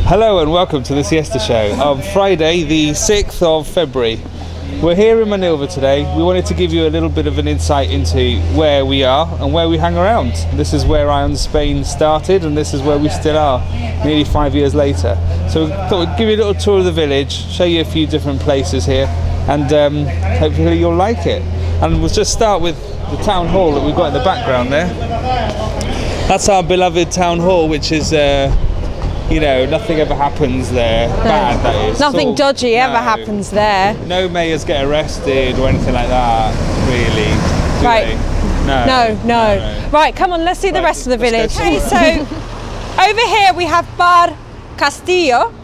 Hello and welcome to the Siesta Show on Friday the 6th of February. We're here in Manilva today. We wanted to give you a little bit of an insight into where we are and where we hang around. This is where Spain started and this is where we still are, nearly 5 years later. So we thought we'd give you a little tour of the village, show you a few different places here, and hopefully you'll like it. And we'll just start with the town hall that we've got in the background there. That's our beloved town hall, which is you know, nothing ever happens there. Bad, that is. Nothing dodgy ever happens there. No mayors get arrested or anything like that, really. Do they? No. Right, come on, let's see the rest of the village. Okay, so over here we have Bar Castillo,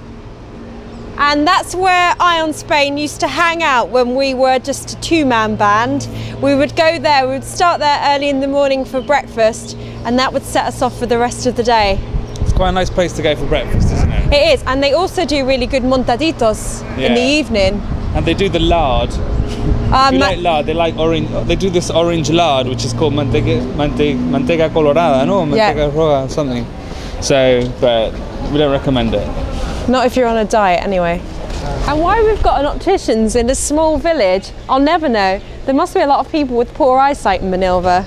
and that's where eyeonspain used to hang out when we were just a two-man band. We would go there, we would start there early in the morning for breakfast, and that would set us off for the rest of the day. It's quite a nice place to go for breakfast, isn't it? It is, and they also do really good montaditos in the evening. And they do the lard. If you like lard, they like orange. They do this orange lard, which is called mantega colorada, no? Mantega roja, something. So, but we don't recommend it. Not if you're on a diet, anyway. And why we've got an opticians in a small village, I'll never know. There must be a lot of people with poor eyesight in Manilva.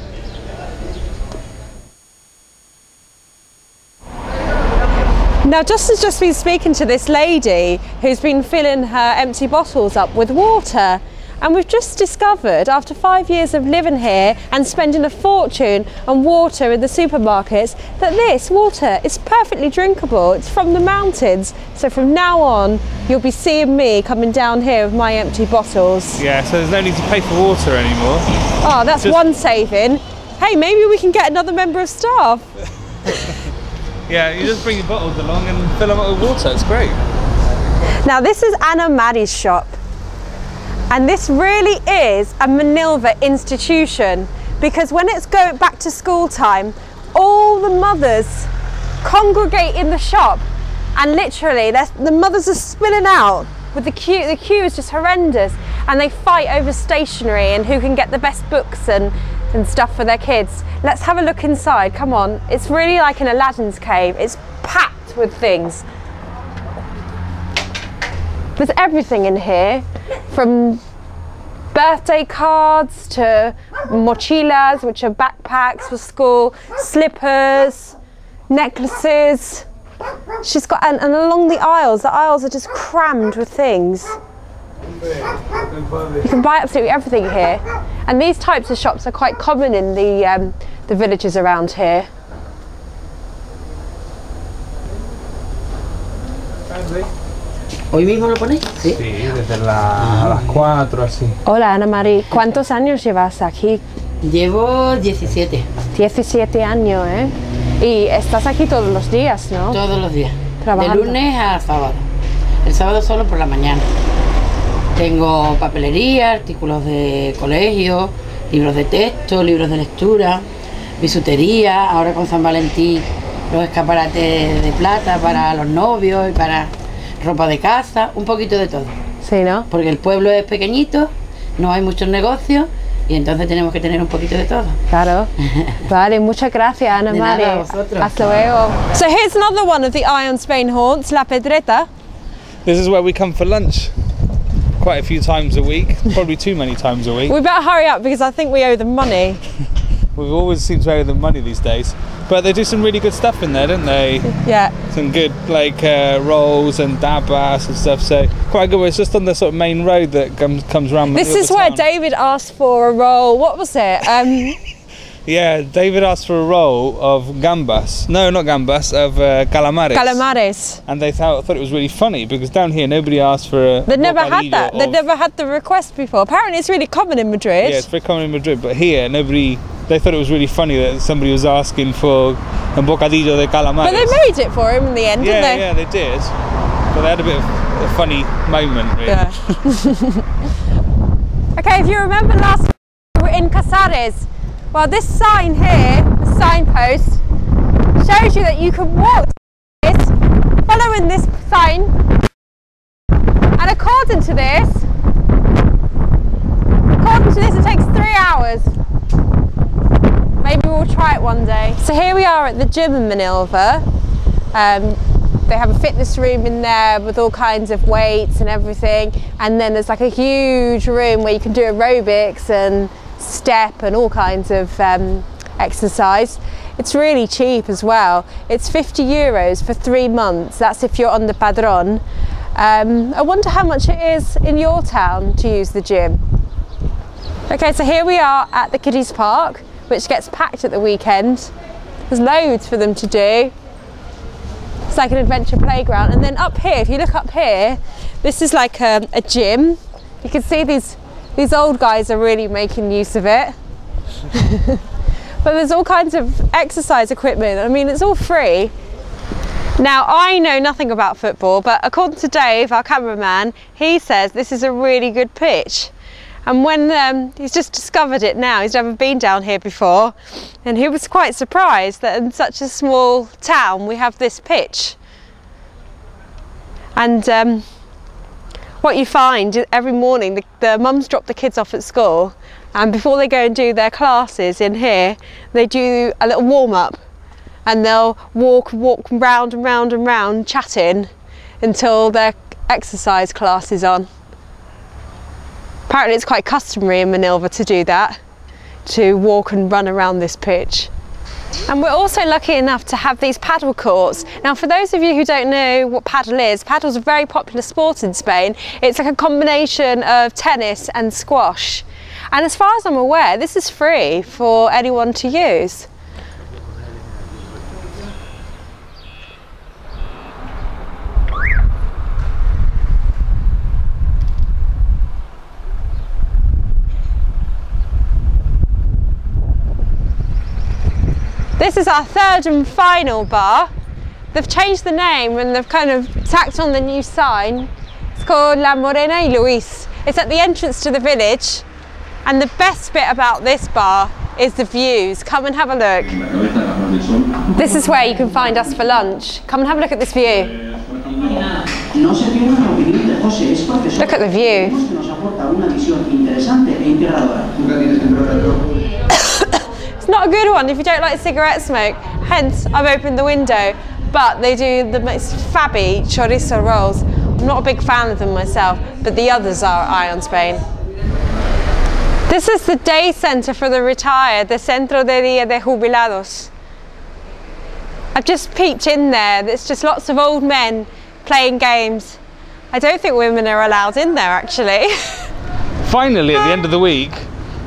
Now, Justin's just been speaking to this lady who's been filling her empty bottles up with water. And we've just discovered, after 5 years of living here and spending a fortune on water in the supermarkets, that this water is perfectly drinkable. It's from the mountains. So from now on, you'll be seeing me coming down here with my empty bottles. Yeah, so there's no need to pay for water anymore. Oh, that's one saving. Hey, maybe we can get another member of staff. Yeah, you just bring your bottles along and fill them up with water. It's great. Now, this is Anna Maddie's shop. And this really is a Manilva institution, because when it's going back to school time, all the mothers congregate in the shop, and literally the mothers are spilling out with the queue. The queue is just horrendous, and they fight over stationery and who can get the best books and stuff for their kids. Let's have a look inside, come on. It's really like an Aladdin's cave. It's packed with things. There's everything in here, from birthday cards to mochilas, which are backpacks for school, slippers, necklaces. She's got, and along the aisles are just crammed with things. You can buy absolutely everything here. And these types of shops are quite common in the villages around here. ¿Hoy mismo lo ponéis? Sí, desde las 4 así. Hola Ana María, ¿cuántos años llevas aquí? Llevo 17. 17 años, ¿eh? Y estás aquí todos los días, ¿no? Todos los días. Trabajando. De lunes a sábado. El sábado solo por la mañana. Tengo papelería, artículos de colegio, libros de texto, libros de lectura, bisutería, ahora con San Valentín los escaparates de plata para los novios y para ropa de casa, un poquito de todo. Sí, ¿no? Porque el pueblo es pequeñito, no hay muchos negocios y entonces tenemos que tener un poquito de todo. Claro. Vale, muchas gracias Ana María. Nada, a vosotros. Hasta luego. So here's another one of the eyeonspain haunts, La Pedreta. This is where we come for lunch. Quite a few times a week, probably too many times a week. We better hurry up because I think we owe them money. We always seem to owe them money these days. But they do some really good stuff in there, don't they? Yeah. Some good like rolls and dabas and stuff, so quite good. It's just on the sort of main road that comes around. This is where David asked for a roll. What was it? Yeah, David asked for a roll of gambas. No, not gambas, of calamares. Calamares. And they thought it was really funny because down here nobody asked for a They'd never had that. They'd never had the request before. Apparently it's really common in Madrid. Yeah, it's very common in Madrid, but here nobody. They thought it was really funny that somebody was asking for a bocadillo de calamares. But they made it for him in the end, didn't they? Yeah, they did. But they had a bit of a funny moment, really. Yeah. Okay, if you remember last week we were in Casares. Well, this sign here, the signpost, shows you that you can walk this, following this sign, and according to this, it takes 3 hours. Maybe we'll try it one day. So here we are at the gym in Manilva. They have a fitness room in there with all kinds of weights and everything, and then there's like a huge room where you can do aerobics and step and all kinds of exercise. It's really cheap as well. It's 50 euros for 3 months. That's if you're on the Padron. I wonder how much it is in your town to use the gym. Okay, so here we are at the Kiddies Park, which gets packed at the weekend. There's loads for them to do. It's like an adventure playground. And then up here, if you look up here, this is like a gym. You can see these old guys are really making use of it. But there's all kinds of exercise equipment. I mean, it's all free. Now, I know nothing about football, but according to Dave, our cameraman, he says this is a really good pitch. And when he's just discovered it now, he's never been down here before, and he was quite surprised that in such a small town we have this pitch. And what you find every morning, the mums drop the kids off at school, and before they go and do their classes in here, they do a little warm-up, and they'll walk round and round and round chatting until their exercise class is on. Apparently it's quite customary in Manilva to do that, to walk and run around this pitch. And we're also lucky enough to have these paddle courts. Now, for those of you who don't know what paddle is a very popular sport in Spain. It's like a combination of tennis and squash. And as far as I'm aware, this is free for anyone to use. This is our third and final bar. They've changed the name and they've kind of tacked on the new sign. It's called La Morena y Luis. It's at the entrance to the village, and the best bit about this bar is the views. Come and have a look. This is where you can find us for lunch. Come and have a look at this view. Look at the view. It's not a good one if you don't like cigarette smoke, hence I've opened the window. But they do the most fabby chorizo rolls. I'm not a big fan of them myself, but the others are Eye on Spain. This is the day centre for the retired, the Centro de Día de Jubilados. I've just peeped in there, there's just lots of old men playing games. I don't think women are allowed in there actually. Finally, at the end of the week,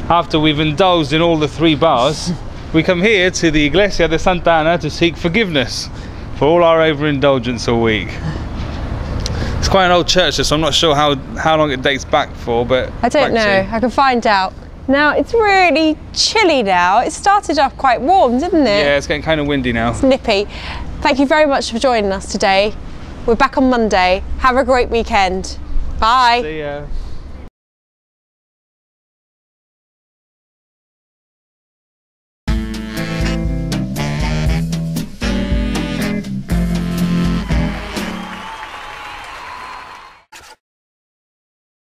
after we've indulged in all the 3 bars, we come here to the Iglesia de Santa Ana to seek forgiveness for all our overindulgence all week. It's quite an old church, so I'm not sure how long it dates back for, but I don't know, I can find out. Now, it's really chilly now. It started off quite warm, didn't it? Yeah, it's getting kind of windy now. It's nippy. Thank you very much for joining us today. We're back on Monday. Have a great weekend. Bye. See ya.